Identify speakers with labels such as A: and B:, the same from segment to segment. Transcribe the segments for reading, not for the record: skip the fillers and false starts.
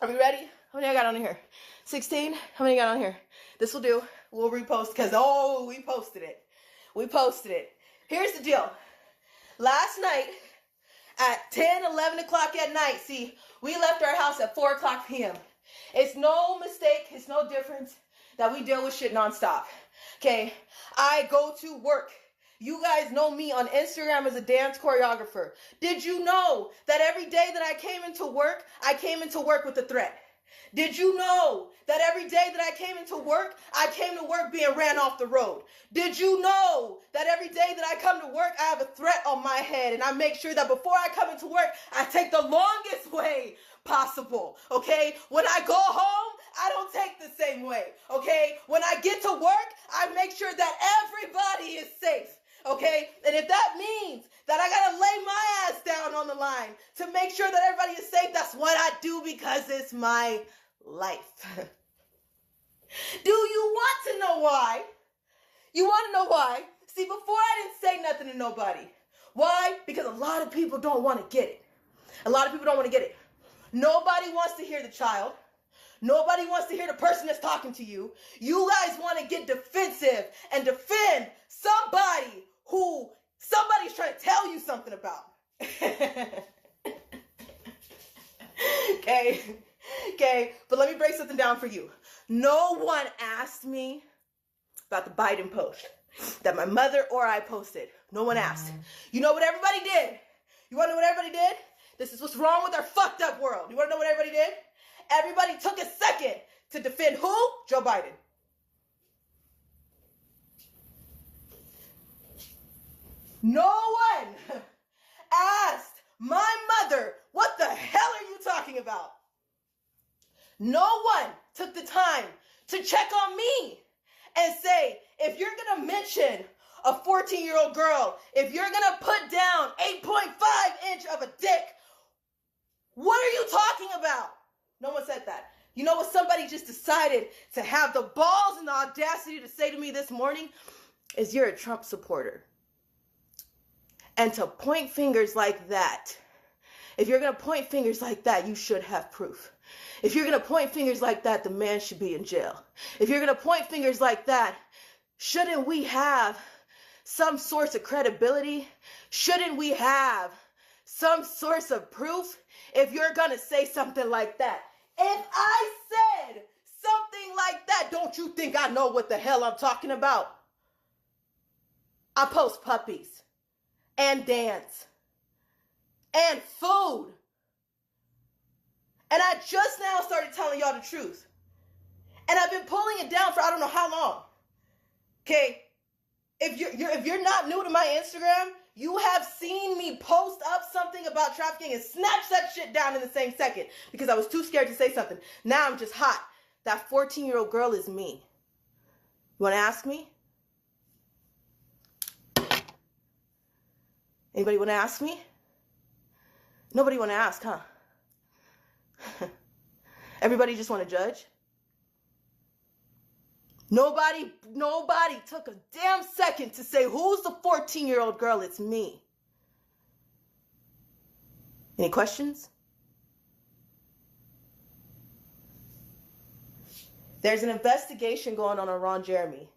A: Are we ready? How many I got on here? 16? How many I got on here? This will do. We'll repost because, we posted it. We posted it. Here's the deal. Last night at 10, 11 o'clock at night, see, we left our house at 4 o'clock p.m. It's no mistake. It's no difference that we deal with shit nonstop. Okay? I go to work. You guys know me on Instagram as a dance choreographer. Did you know that every day that I came into work with a threat? Did you know that every day that I came into work, I came to work being ran off the road? Did you know that every day that I come to work, I have a threat on my head, and I make sure that before I come into work, I take the longest way possible, okay? When I go home, I don't take the same way, okay? When I get to work, I make sure that everybody is safe. Okay, and if that means that I gotta lay my ass down on the line to make sure that everybody is safe, that's what I do because it's my life. Do you want to know why? You want to know why? See, before I didn't say nothing to nobody. Why? Because a lot of people don't want to get it. A lot of people don't want to get it. Nobody wants to hear the child. Nobody wants to hear the person that's talking to you. You guys want to get defensive and defend somebody who somebody's trying to tell you something about. Okay, but let me break something down for you. No one asked me about the Biden post that my mother or I posted. No one asked. You know what everybody did? You want to know what everybody did? This is what's wrong with our fucked up world. You want to know what everybody did? Everybody took a second to defend who? Joe Biden. No one asked my mother, what the hell are you talking about? No one took the time to check on me and say, if you're going to mention a 14-year-old girl, if you're going to put down 8.5-inch of a dick, what are you talking about? No one said that. You know what somebody just decided to have the balls and the audacity to say to me this morning? Is you're a Trump supporter. And to point fingers like that, if you're going to point fingers like that, you should have proof. If you're going to point fingers like that, the man should be in jail. If you're going to point fingers like that, shouldn't we have some source of credibility? Shouldn't we have some source of proof if you're going to say something like that? If I said something like that, don't you think I know what the hell I'm talking about? I post puppies and dance and food. And I just now started telling y'all the truth. And I've been pulling it down for I don't know how long. Okay? If you're not new to my Instagram, you have seen me post up something about trafficking and snatch that shit down in the same second because I was too scared to say something. Now I'm just hot. That 14-year-old girl is me. You want to ask me? Anybody want to ask me? Nobody want to ask, huh? Everybody just want to judge? Nobody took a damn second to say, who's the 14-year-old girl? It's me. Any questions? There's an investigation going on Ron Jeremy.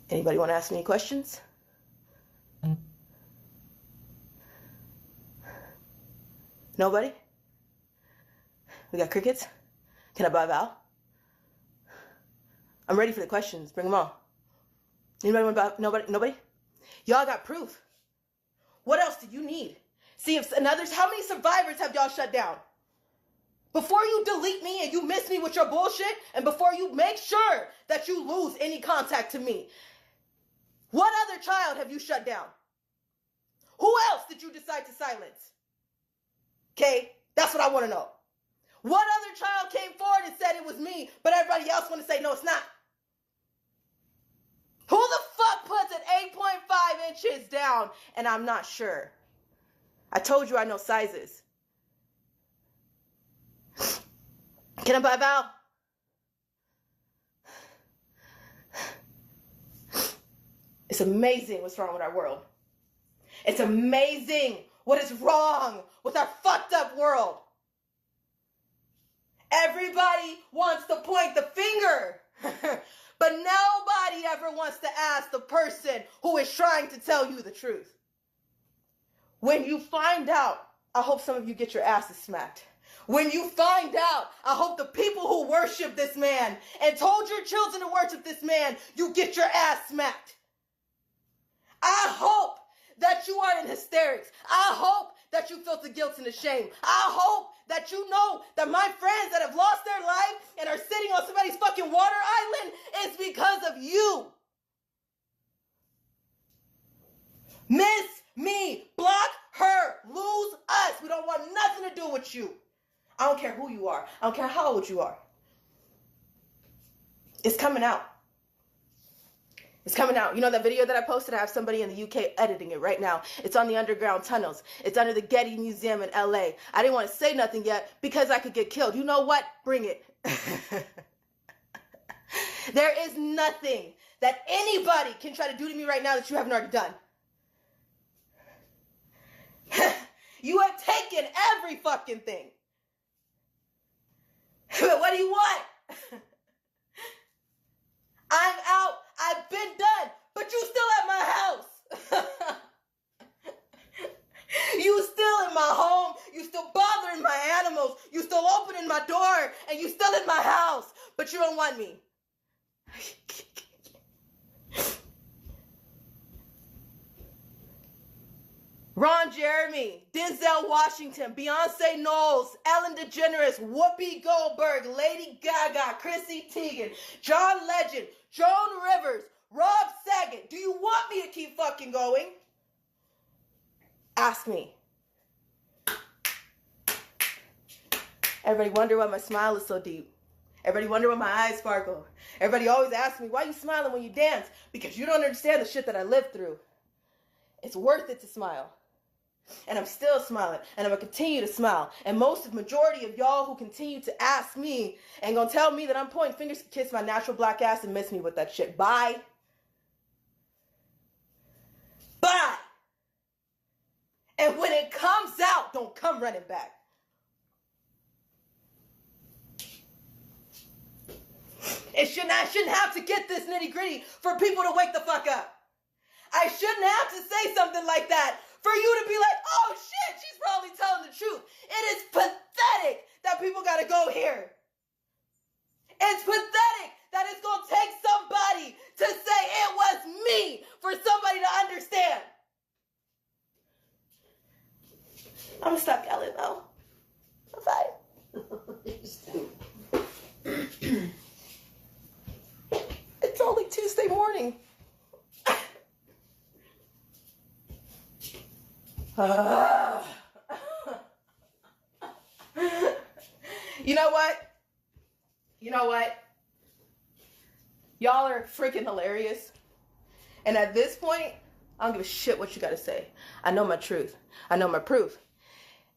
A: Anybody want to ask me any questions? Nobody? We got crickets? Can I buy Val? I'm ready for the questions. Bring them on. Anybody want to buy? Nobody? Y'all got proof. What else do you need? See, how many survivors have y'all shut down? Before you delete me and you miss me with your bullshit, and before you make sure that you lose any contact to me, what other child have you shut down? Who else did you decide to silence? Okay, that's what I want to know. What other child came forward and said it was me, but everybody else want to say, no, it's not? Who the fuck puts an 8.5 inches down? And I'm not sure. I told you I know sizes. Can I buy Val? It's amazing what's wrong with our world. It's amazing what is wrong with our fucked up world. was trying to tell you the truth. When you find out, I hope some of you get your asses smacked. When you find out, I hope the people who worship this man and told your children to worship this man, you get your ass smacked. I hope that you are in hysterics. I hope that you felt the guilt and the shame. I hope that you know that my friends that have lost their life and are sitting on somebody's fucking water island is because of you. Miss me, block her, lose us. We don't want nothing to do with you. I don't care who you are. I don't care how old you are. It's coming out. It's coming out. You know that video that I posted? I have somebody in the UK editing it right now. It's on the underground tunnels. It's under the Getty Museum in LA. I didn't want to say nothing yet because I could get killed. You know what? Bring it. There is nothing that anybody can try to do to me right now that you haven't already done. You have taken every fucking thing. But what do you want? I'm out. I've been done. But you still at my house. You still in my home. You still bothering my animals. You still opening my door. And you still in my house. But you don't want me. Ron Jeremy, Denzel Washington, Beyonce Knowles, Ellen DeGeneres, Whoopi Goldberg, Lady Gaga, Chrissy Teigen, John Legend, Joan Rivers, Rob Saget. Do you want me to keep fucking going? Ask me. Everybody wonder why my smile is so deep. Everybody wonder why my eyes sparkle. Everybody always asks me, why are you smiling when you dance? Because you don't understand the shit that I lived through. It's worth it to smile. And I'm still smiling, and I'm gonna continue to smile. And majority of y'all who continue to ask me and gonna tell me that I'm pointing fingers to kiss my natural black ass and miss me with that shit. Bye. Bye. And when it comes out, don't come running back. I shouldn't have to get this nitty gritty for people to wake the fuck up. I shouldn't have to say something like that for you to be like, oh shit, she's probably telling the truth. It is pathetic that people gotta go here. It's pathetic that it's gonna take somebody to say it was me for somebody to understand. I'm gonna stop yelling though. I'm fine. It's only Tuesday morning. You know what? You know what? Y'all are freaking hilarious. And at this point, I don't give a shit what you gotta say. I know my truth. I know my proof.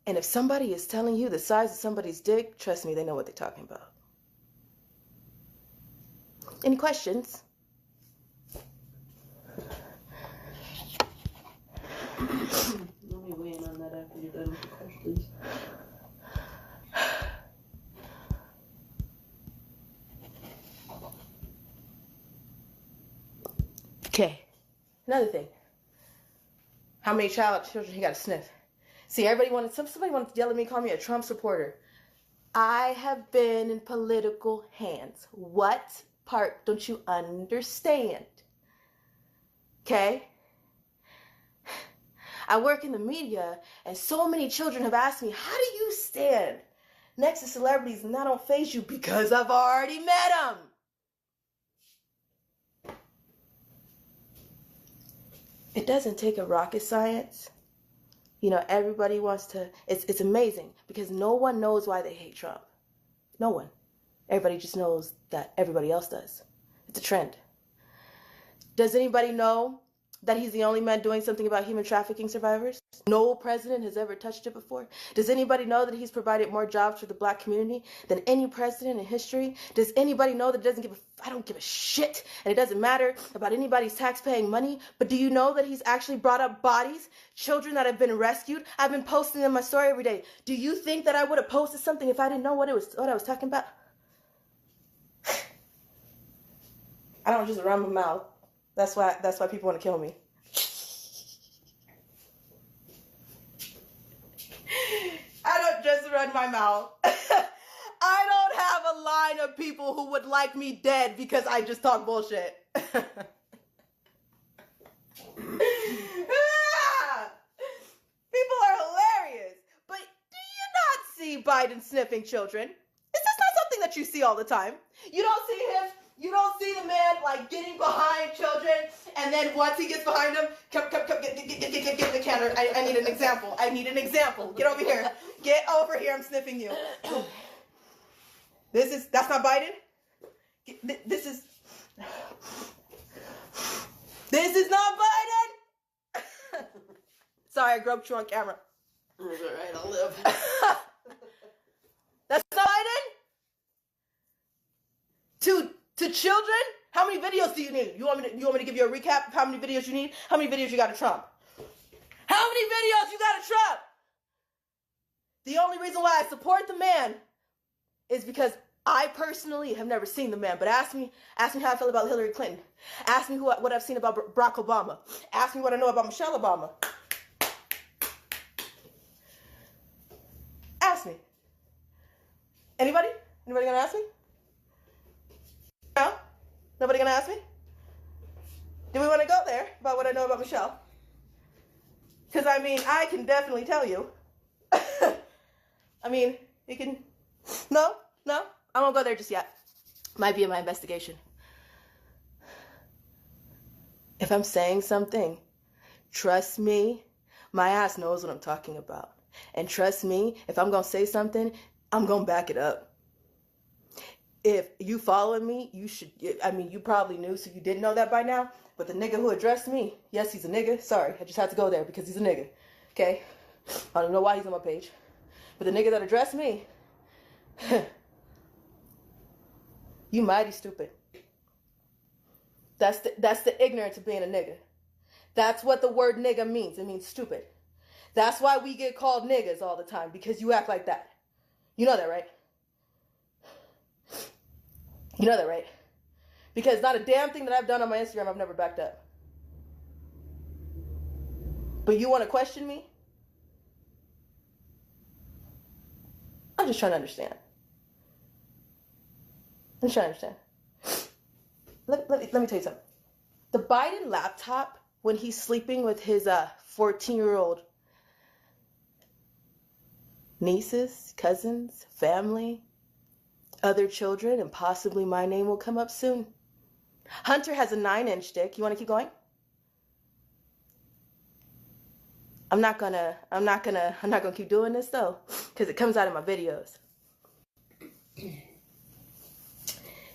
A: And if somebody is telling you the size of somebody's dick, trust me, they know what they're talking about. Any questions?
B: Let me weigh in on that after you're done with the questions.
A: Okay, another thing. How many children you got to sniff? See, somebody wanted to yell at me, call me a Trump supporter. I have been in political hands. What part don't you understand? Okay? I work in the media, and so many children have asked me, how do you stand next to celebrities and that don't faze you? Because I've already met them. It doesn't take a rocket science. You know, everybody wants to, it's amazing because no one knows why they hate Trump. No one. Everybody just knows that everybody else does. It's a trend. Does anybody know that he's the only man doing something about human trafficking survivors? No president has ever touched it before. Does anybody know that he's provided more jobs for the black community than any president in history? Does anybody know that I don't give a shit, and it doesn't matter about anybody's tax-paying money, but do you know that he's actually brought up bodies, children that have been rescued? I've been posting in my story every day. Do you think that I would have posted something if I didn't know what I was talking about? I don't just run my mouth. That's why people want to kill me. run my mouth. I don't have a line of people who would like me dead because I just talk bullshit. People are hilarious. But do you not see Biden sniffing children? Is this not something that you see all the time? You don't see him. You don't see the man like getting behind children, and then once he gets behind them, come, get the counter. I need an example. I need an example. Get over here. Get over here. I'm sniffing you. That's not Biden. This is not Biden. Sorry, I groped you on camera.
B: It's alright, I'll live.
A: That's not Biden. To children? How many videos do you need? You want me to give you a recap of how many videos you need? How many videos you got of Trump? How many videos you got of Trump? The only reason why I support the man is because I personally have never seen the man. But ask me how I feel about Hillary Clinton. Ask me what I've seen about Barack Obama. Ask me what I know about Michelle Obama. Ask me. Anybody? Anybody gonna ask me? No? Nobody gonna ask me? Do we want to go there about what I know about Michelle? Because, I mean, I can definitely tell you. I mean, you can... No? I won't go there just yet. Might be in my investigation. If I'm saying something, trust me, my ass knows what I'm talking about. And trust me, if I'm going to say something, I'm going to back it up. If you follow me, you should, I mean, you probably knew, so you didn't know that by now. But the nigga who addressed me, yes, he's a nigga. Sorry, I just had to go there because he's a nigga. Okay? I don't know why he's on my page. But the nigga that addressed me, you mighty stupid. That's the ignorance of being a nigga. That's what the word nigga means. It means stupid. That's why we get called niggas all the time, because you act like that. You know that, right? You know that, right? Because not a damn thing that I've done on my Instagram I've never backed up. But you want to question me? I'm just trying to understand. I'm trying to understand. Let me tell you something. The Biden laptop, when he's sleeping with his 14-year-old nieces, cousins, family, other children, and possibly my name will come up soon. Hunter has a 9-inch dick. You want to keep going? I'm not gonna keep doing this though, because it comes out in my videos.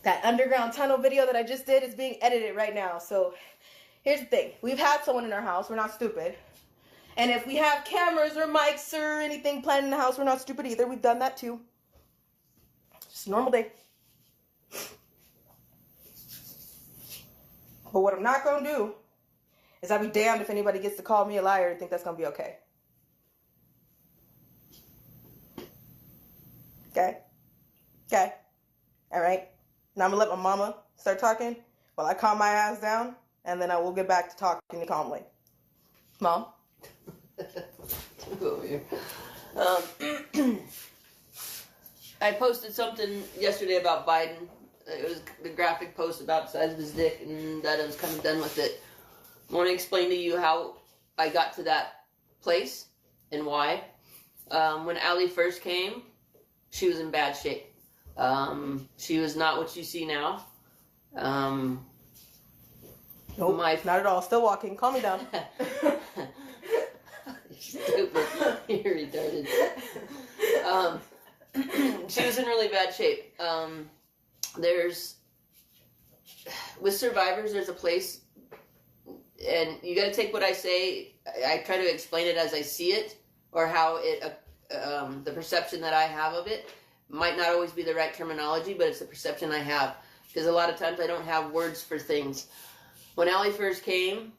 A: That underground tunnel video that I just did is being edited right now. So here's the thing. We've had someone in our house. We're not stupid. And if we have cameras or mics or anything planned in the house, we're not stupid either. We've done that too. Just a normal day. But what I'm not going to do is I'll be damned if anybody gets to call me a liar and think that's going to be okay. Okay? Okay? All right? Now I'm going to let my mama start talking while I calm my ass down, and then I will get back to talking calmly. Mom?
B: Over here. I posted something yesterday about Biden. It was the graphic post about the size of his dick, and that I was kind of done with it. I want to explain to you how I got to that place and why. When Allie first came, she was in bad shape. She was not what you see now.
A: Nope, not at all. Still walking. Calm me down.
B: Stupid. You're retarded. She was in really bad shape. With survivors, there's a place, and you got to take what I say. I try to explain it as I see it, or how it, the perception that I have of it might not always be the right terminology, but it's the perception I have. Because a lot of times I don't have words for things. When Allie first came,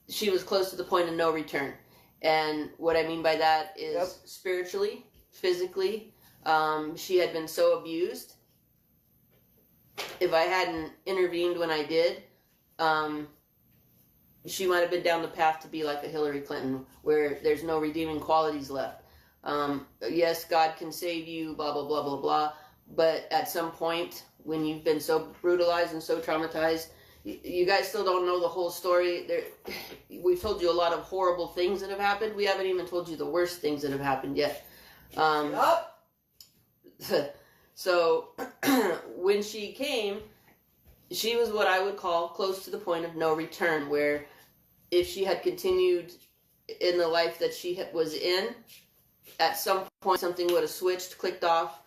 B: she was close to the point of no return. And what I mean by that is spiritually, physically, she had been so abused. If I hadn't intervened when I did, she might have been down the path to be like a Hillary Clinton, where there's no redeeming qualities left. Yes, God can save you, blah, blah, blah, blah, blah. But at some point, when you've been so brutalized and so traumatized, you guys still don't know the whole story. We've told you a lot of horrible things that have happened. We haven't even told you the worst things that have happened yet. So when she came, she was what I would call close to the point of no return, where if she had continued in the life that she was in, at some point something would have switched, clicked off.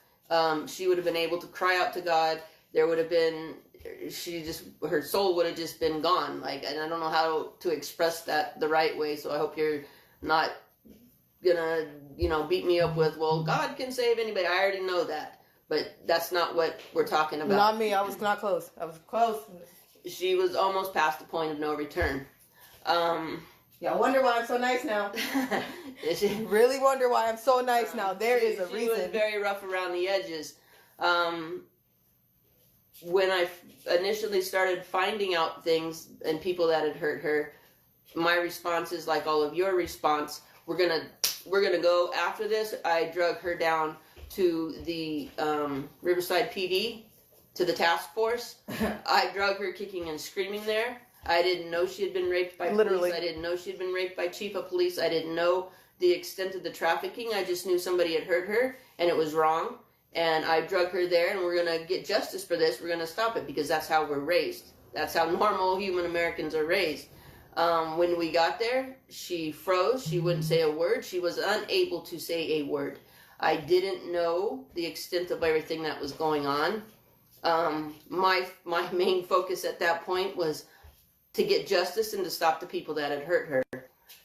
B: She would have been able to cry out to God. There would have been, her soul would have just been gone. And I don't know how to express that the right way, so I hope you're not gonna, beat me up with, well, God can save anybody. I already know that. But that's not what we're talking about.
A: Not me. I was not close. I was close.
B: She was almost past the point of no return.
A: Yeah, I wonder why I'm so nice now. Really wonder why I'm so nice now. There is a reason.
B: She was very rough around the edges. When I initially started finding out things and people that had hurt her, my response is like all of your response. We're gonna go after this. I drug her down to the Riverside PD, to the task force. I drug her kicking and screaming there. I didn't know she had been raped by police. I didn't know she had been raped by chief of police. I didn't know the extent of the trafficking. I just knew somebody had hurt her and it was wrong. And I drug her there, and we're going to get justice for this. We're going to stop it because that's how we're raised. That's how normal human Americans are raised. When we got there, she froze. She wouldn't say a word. She was unable to say a word. I didn't know the extent of everything that was going on. My main focus at that point was to get justice and to stop the people that had hurt her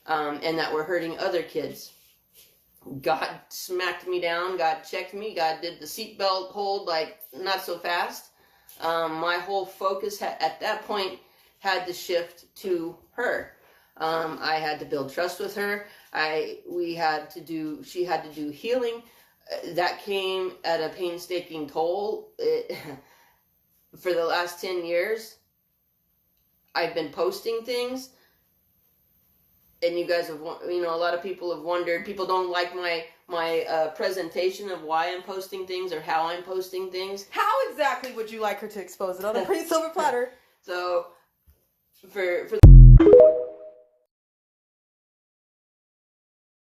B: and that were hurting other kids. God smacked me down. God checked me. God did the seatbelt hold, not so fast. My whole focus at that point had to shift to her. I had to build trust with her. She had to do healing. That came at a painstaking toll. For the last 10 years, I've been posting things. And you guys have, a lot of people have wondered. People don't like my presentation of why I'm posting things or how I'm posting things. How
A: exactly would you like her to expose it on a pretty silver platter?
B: So, for